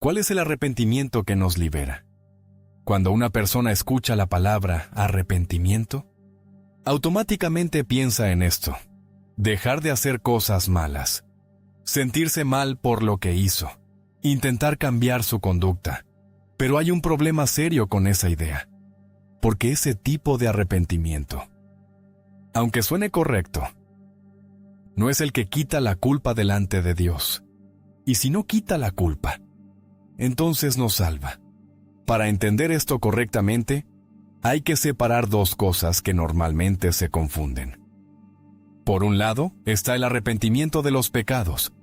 ¿Cuál es el arrepentimiento que nos libera? Cuando una persona escucha la palabra arrepentimiento, automáticamente piensa en esto: dejar de hacer cosas malas, sentirse mal por lo que hizo, intentar cambiar su conducta. Pero hay un problema serio con esa idea, porque ese tipo de arrepentimiento, aunque suene correcto, no es el que quita la culpa delante de Dios. Y si no quita la culpa, entonces no salva. Para entender esto correctamente, hay que separar dos cosas que normalmente se confunden. Por un lado, está el arrepentimiento de los pecados,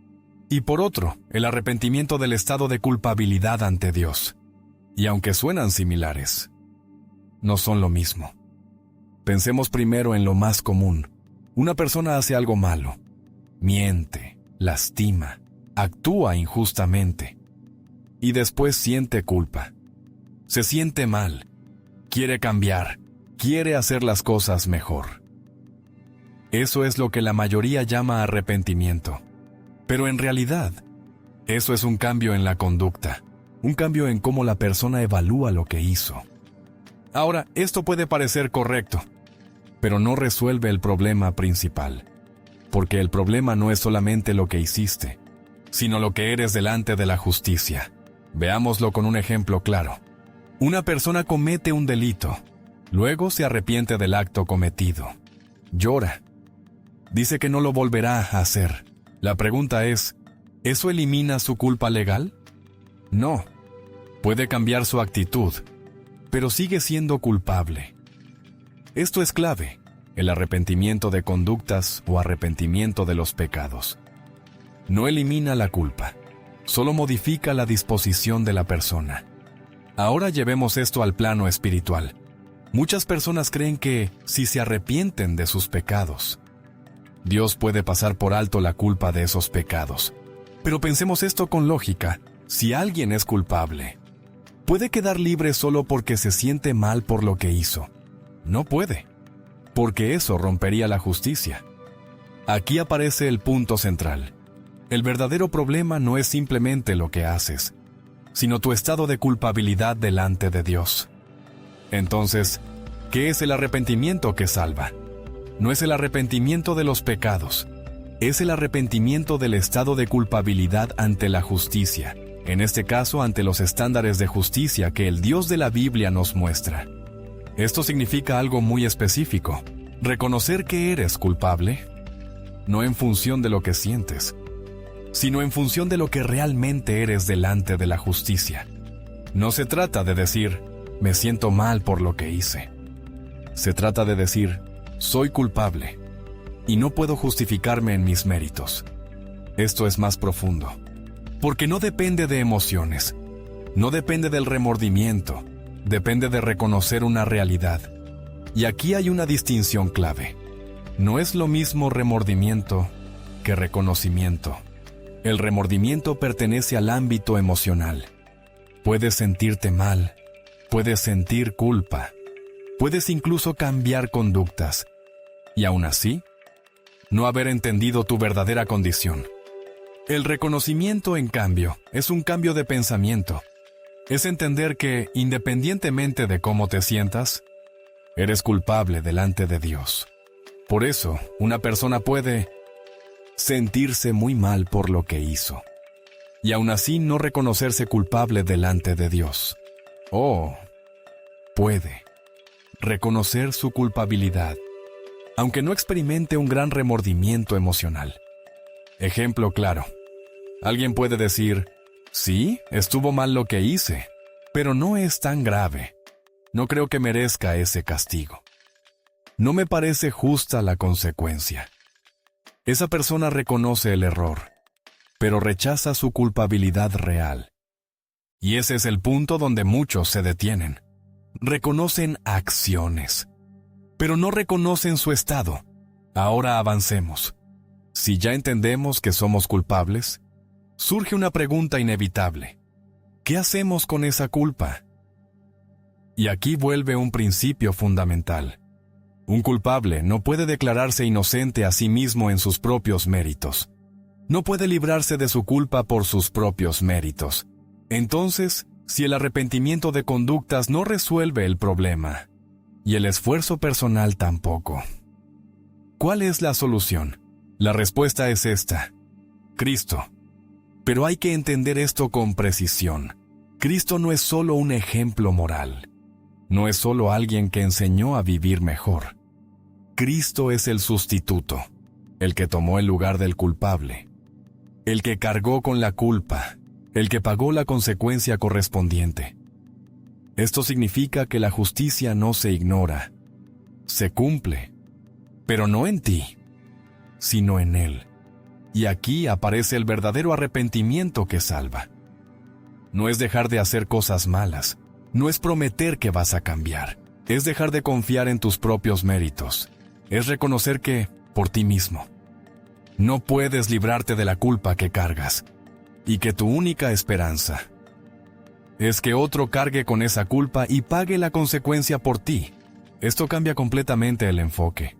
y por otro, el arrepentimiento del estado de culpabilidad ante Dios. Y aunque suenan similares, no son lo mismo. Pensemos primero en lo más común. Una persona hace algo malo, miente, lastima, actúa injustamente, y después siente culpa. Se siente mal, quiere cambiar, quiere hacer las cosas mejor. Eso es lo que la mayoría llama arrepentimiento. Pero en realidad, eso es un cambio en la conducta, un cambio en cómo la persona evalúa lo que hizo. Ahora, esto puede parecer correcto, pero no resuelve el problema principal, porque el problema no es solamente lo que hiciste, sino lo que eres delante de la justicia. Veámoslo con un ejemplo claro. Una persona comete un delito, luego se arrepiente del acto cometido, llora, dice que no lo volverá a hacer. La pregunta es, ¿eso elimina su culpa legal? No. Puede cambiar su actitud, pero sigue siendo culpable. Esto es clave, el arrepentimiento de conductas o arrepentimiento de los pecados. No elimina la culpa, solo modifica la disposición de la persona. Ahora llevemos esto al plano espiritual. Muchas personas creen que, si se arrepienten de sus pecados, Dios puede pasar por alto la culpa de esos pecados. Pero pensemos esto con lógica. Si alguien es culpable, ¿puede quedar libre solo porque se siente mal por lo que hizo? No puede, porque eso rompería la justicia. Aquí aparece el punto central. El verdadero problema no es simplemente lo que haces, sino tu estado de culpabilidad delante de Dios. Entonces, ¿qué es el arrepentimiento que salva? No es el arrepentimiento de los pecados, es el arrepentimiento del estado de culpabilidad ante la justicia, en este caso ante los estándares de justicia que el Dios de la Biblia nos muestra. Esto significa algo muy específico: reconocer que eres culpable, no en función de lo que sientes, sino en función de lo que realmente eres delante de la justicia. No se trata de decir, me siento mal por lo que hice. Se trata de decir, soy culpable, y no puedo justificarme en mis méritos. Esto es más profundo, porque no depende de emociones, no depende del remordimiento, depende de reconocer una realidad. Y aquí hay una distinción clave. No es lo mismo remordimiento que reconocimiento. El remordimiento pertenece al ámbito emocional. Puedes sentirte mal, puedes sentir culpa, puedes incluso cambiar conductas, y aún así, no haber entendido tu verdadera condición. El reconocimiento, en cambio, es un cambio de pensamiento. Es entender que, independientemente de cómo te sientas, eres culpable delante de Dios. Por eso, una persona puede sentirse muy mal por lo que hizo, y aún así no reconocerse culpable delante de Dios. O puede reconocer su culpabilidad, aunque no experimente un gran remordimiento emocional. Ejemplo claro. Alguien puede decir, sí, estuvo mal lo que hice, pero no es tan grave. No creo que merezca ese castigo. No me parece justa la consecuencia. Esa persona reconoce el error, pero rechaza su culpabilidad real. Y ese es el punto donde muchos se detienen. Reconocen acciones, pero no reconocen su estado. Ahora avancemos. Si ya entendemos que somos culpables, surge una pregunta inevitable. ¿Qué hacemos con esa culpa? Y aquí vuelve un principio fundamental. Un culpable no puede declararse inocente a sí mismo en sus propios méritos. No puede librarse de su culpa por sus propios méritos. Entonces, si el arrepentimiento de conductas no resuelve el problema, y el esfuerzo personal tampoco, ¿cuál es la solución? La respuesta es esta: Cristo. Pero hay que entender esto con precisión. Cristo no es solo un ejemplo moral. No es solo alguien que enseñó a vivir mejor. Cristo es el sustituto, el que tomó el lugar del culpable, el que cargó con la culpa, el que pagó la consecuencia correspondiente. Esto significa que la justicia no se ignora, se cumple, pero no en ti, sino en Él. Y aquí aparece el verdadero arrepentimiento que salva. No es dejar de hacer cosas malas, no es prometer que vas a cambiar, es dejar de confiar en tus propios méritos, es reconocer que, por ti mismo, no puedes librarte de la culpa que cargas, y que tu única esperanza es que otro cargue con esa culpa y pague la consecuencia por ti. Esto cambia completamente el enfoque,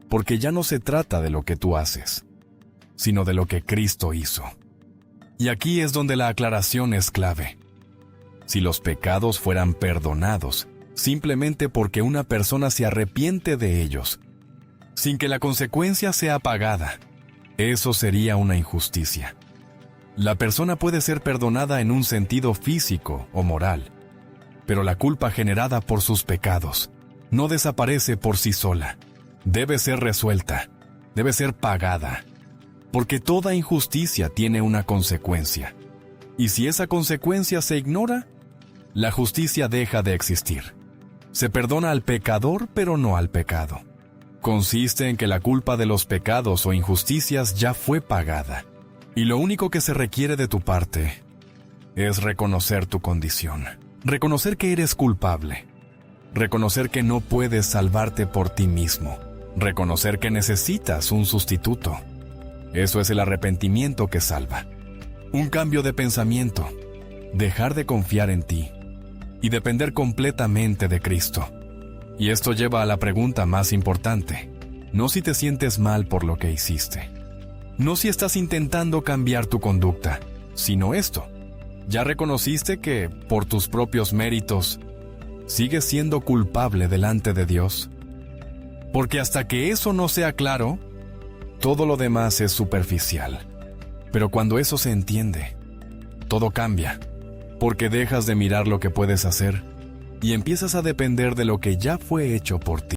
porque ya no se trata de lo que tú haces, sino de lo que Cristo hizo. Y aquí es donde la aclaración es clave. Si los pecados fueran perdonados simplemente porque una persona se arrepiente de ellos, sin que la consecuencia sea pagada, eso sería una injusticia. La persona puede ser perdonada en un sentido físico o moral, pero la culpa generada por sus pecados no desaparece por sí sola. Debe ser resuelta, debe ser pagada, porque toda injusticia tiene una consecuencia. Y si esa consecuencia se ignora, la justicia deja de existir. Se perdona al pecador, pero no al pecado. Consiste en que la culpa de los pecados o injusticias ya fue pagada. Y lo único que se requiere de tu parte es reconocer tu condición. Reconocer que eres culpable. Reconocer que no puedes salvarte por ti mismo. Reconocer que necesitas un sustituto. Eso es el arrepentimiento que salva. Un cambio de pensamiento. Dejar de confiar en ti y depender completamente de Cristo. Y esto lleva a la pregunta más importante. No si te sientes mal por lo que hiciste. No si estás intentando cambiar tu conducta, sino esto. ¿Ya reconociste que, por tus propios méritos, sigues siendo culpable delante de Dios? Porque hasta que eso no sea claro, todo lo demás es superficial. Pero cuando eso se entiende, todo cambia, porque dejas de mirar lo que puedes hacer y empiezas a depender de lo que ya fue hecho por ti.